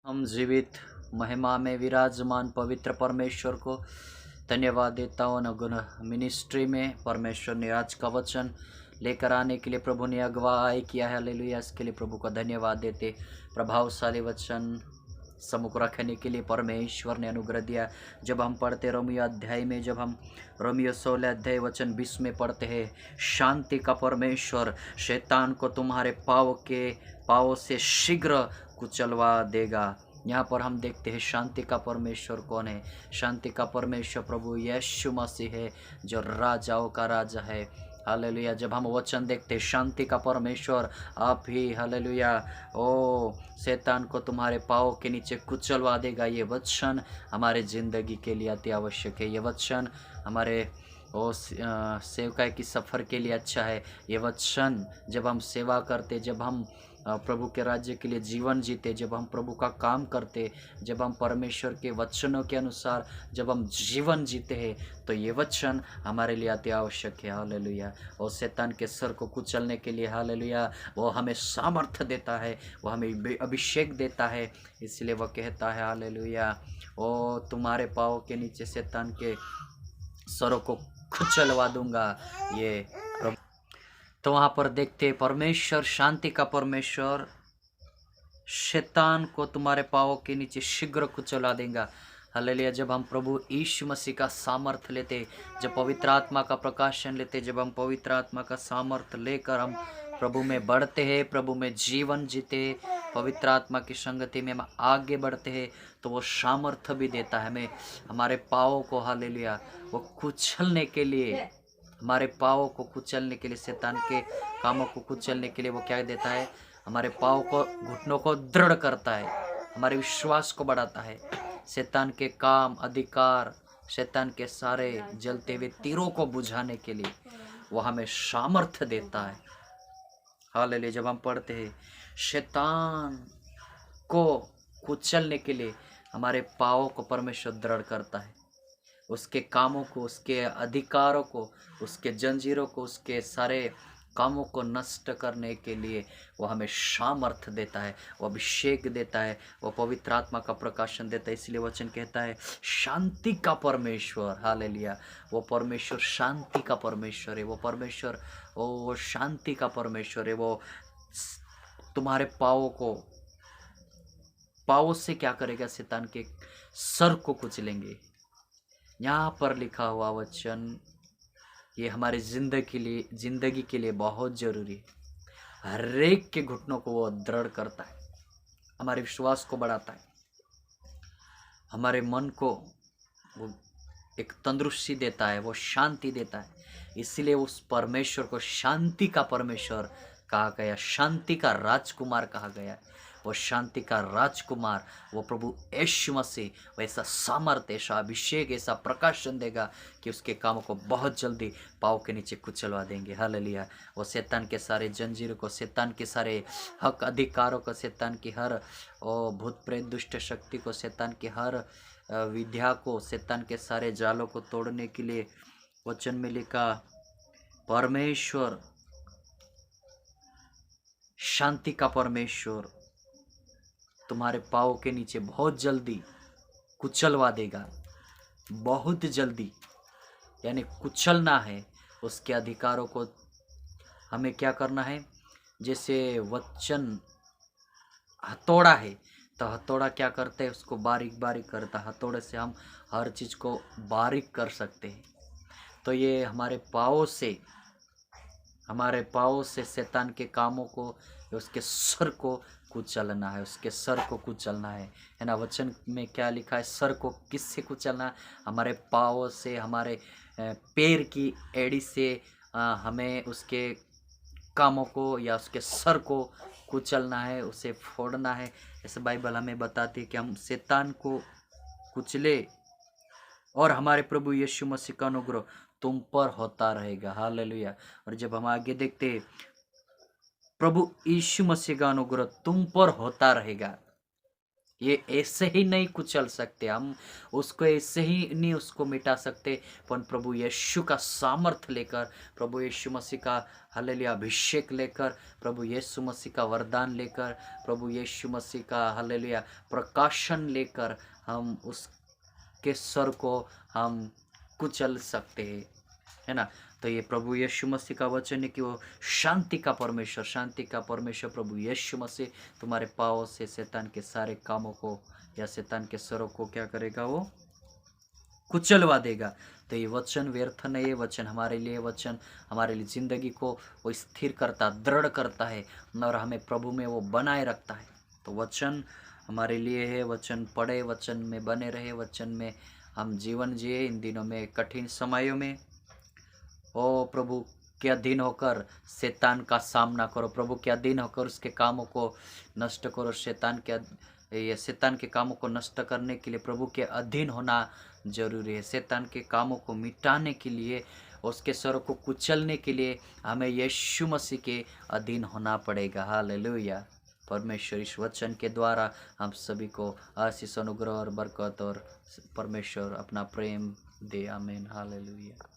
हम जीवित महिमा में विराजमान पवित्र परमेश्वर को धन्यवाद देता हूँ। अनुगुण मिनिस्ट्री में परमेश्वर ने आज का वचन लेकर आने के लिए प्रभु ने अगुवाई किया है। हालेलुया। इसके लिए प्रभु का धन्यवाद देते। प्रभावशाली वचन सम्मुख रखने के लिए परमेश्वर ने अनुग्रह दिया। जब हम पढ़ते रोमियो अध्याय में, जब हम रोमियो 16 अध्याय वचन 20 में पढ़ते हैं, शांति का परमेश्वर शैतान को तुम्हारे पाँव से शीघ्र कुचलवा देगा। यहाँ पर हम देखते हैं शांति का परमेश्वर कौन है। शांति का परमेश्वर प्रभु यीशु मसीह है, जो राजाओं का राजा है। हालेलुया। जब हम वचन देखते हैं शांति का परमेश्वर आप ही, हालेलुया, ओ शैतान को तुम्हारे पाँव के नीचे कुचलवा देगा। ये वचन हमारे ज़िंदगी के लिए अति आवश्यक है। ये वचन हमारे सेवकाई की सफ़र के लिए अच्छा है। ये वचन जब हम सेवा करते, जब हम प्रभु के राज्य के लिए जीवन जीते, जब हम प्रभु का काम करते, जब हम परमेश्वर के वचनों के अनुसार जब हम जीवन जीते हैं, तो ये वचन हमारे लिए अति आवश्यक है। हालेलुया। और शैतान के सर को कुचलने के लिए, हालेलुया, वो हमें सामर्थ्य देता है, वो हमें अभिषेक देता है। इसलिए वह कहता है, हालेलुया, ओ तुम्हारे पाँव के नीचे शैतान के सरों को कुचलवा दूंगा। ये तो वहाँ पर देखते परमेश्वर, शांति का परमेश्वर शैतान को तुम्हारे पाँव के नीचे शीघ्र कुचला देगा। हालेलुया। जब हम प्रभु यीशु मसीह का सामर्थ्य लेते, जब पवित्र आत्मा का प्रकाशन लेते, जब हम पवित्र आत्मा का सामर्थ्य लेकर हम प्रभु में बढ़ते हैं, प्रभु में जीवन जीते, पवित्र आत्मा की संगति में हम आगे बढ़ते हैं, तो वो सामर्थ्य भी देता है हमें हमारे पाँव को, हालेलुया, वो कुचलने के लिए, हमारे पाँव को कुचलने के लिए, शैतान के कामों को कुचलने के लिए वो क्या देता है, हमारे पाँव को, घुटनों को दृढ़ करता है, हमारे विश्वास को बढ़ाता है। शैतान के काम, अधिकार, शैतान के सारे जलते हुए तीरों को बुझाने के लिए वो हमें सामर्थ्य देता है। हालेलुया। जब हम पढ़ते हैं शैतान को कुचलने के लिए हमारे पाँव को परमेश्वर दृढ़ करता है, उसके कामों को, उसके अधिकारों को, उसके जंजीरों को, उसके सारे कामों को नष्ट करने के लिए वो हमें सामर्थ्य देता है, वो अभिषेक देता है, वो पवित्र आत्मा का प्रकाशन देता है। इसलिए वचन कहता है शांति का परमेश्वर, हालेलुया, वो परमेश्वर शांति का परमेश्वर है। वो परमेश्वर, वो शांति का परमेश्वर है। वो तुम्हारे पाँव से क्या करेगा, शैतान के सर को कुचलेंगे। यहाँ पर लिखा हुआ वचन ये हमारे जिंदगी के लिए बहुत जरूरी है। हर एक के घुटनों को वो दृढ़ करता है, हमारे विश्वास को बढ़ाता है, हमारे मन को वो एक तंदुरुस्ती देता है, वो शांति देता है। इसलिए उस परमेश्वर को शांति का परमेश्वर कहा गया, शांति का राजकुमार कहा गया। वो शांति का राजकुमार, वो प्रभु यीशु मसीह वैसा सामर्थ्य, ऐसा अभिषेक, ऐसा प्रकाशन देगा कि उसके कामों को बहुत जल्दी पाँव के नीचे कुचलवा देंगे। हालेलुया। वो शैतान के सारे जंजीरों को, शैतान के सारे हक अधिकारों को, शैतान की हर भूत प्रेत दुष्ट शक्ति को, शैतान की हर विद्या को, शैतान के सारे जालों को तोड़ने के लिए वचन में लिखा परमेश्वर, शांति का परमेश्वर तुम्हारे पाँव के नीचे बहुत जल्दी कुचलवा देगा। बहुत जल्दी, यानी कुचलना है उसके अधिकारों को। हमें क्या करना है, जैसे वचन हथौड़ा है, तो हथौड़ा क्या करते हैं, उसको बारीक बारीक करता है। हथौड़े से हम हर चीज़ को बारीक कर सकते हैं। तो ये हमारे पाँव से शैतान के कामों को, उसके सर को कुचलना है, उसके सर को कुचलना है ना। वचन में क्या लिखा है, सर को किससे कुचलना, हमारे पाँव से, हमारे पैर की एड़ी से हमें उसके कामों को या उसके सर को कुचलना है, उसे फोड़ना है। ऐसे बाइबल हमें बताती है कि हम शैतान को कुचले और हमारे प्रभु यीशु मसीह का अनुग्रह तुम पर होता रहेगा। हालेलुया। और जब हम आगे देखते हैं प्रभु यीशु मसीह का अनुग्रह तुम पर होता रहेगा, ये ऐसे ही नहीं कुचल सकते, हम उसको ऐसे ही नहीं उसको मिटा सकते, पर प्रभु यीशु का सामर्थ लेकर, प्रभु यीशु मसीह का हालेलुया अभिषेक लेकर, प्रभु यीशु मसीह का वरदान लेकर, प्रभु यीशु मसीह का हालेलुया प्रकाशन लेकर हम उसके स्वर को हम कुचल सकते हैं, है ना। तो ये प्रभु यीशु मसीह का वचन है कि वो शांति का परमेश्वर प्रभु यीशु मसीह तुम्हारे पाँव से शैतान के सारे कामों को या शैतान के स्वरों को क्या करेगा, वो कुचलवा देगा। तो ये वचन व्यर्थ नहीं है, वचन हमारे लिए, वचन हमारे लिए ज़िंदगी को वो स्थिर करता, दृढ़ करता है और हमें प्रभु में वो बनाए रखता है। तो वचन हमारे लिए है, वचन पढ़े, वचन में बने रहे, वचन में हम जीवन जिए इन दिनों में, कठिन समयों में। ओ प्रभु के अधीन होकर शैतान का सामना करो, प्रभु के अधीन होकर उसके कामों को नष्ट करो। शैतान के कामों को नष्ट करने के लिए प्रभु के अधीन होना जरूरी है। शैतान के कामों को मिटाने के लिए, उसके स्वरों को कुचलने के लिए हमें यीशु मसीह के अधीन होना पड़ेगा। हालेलुया। परमेश्वर इस वचन के द्वारा हम सभी को आशीष, अनुग्रह और बरकत और परमेश्वर अपना प्रेम दे। आमीन। हालेलुया।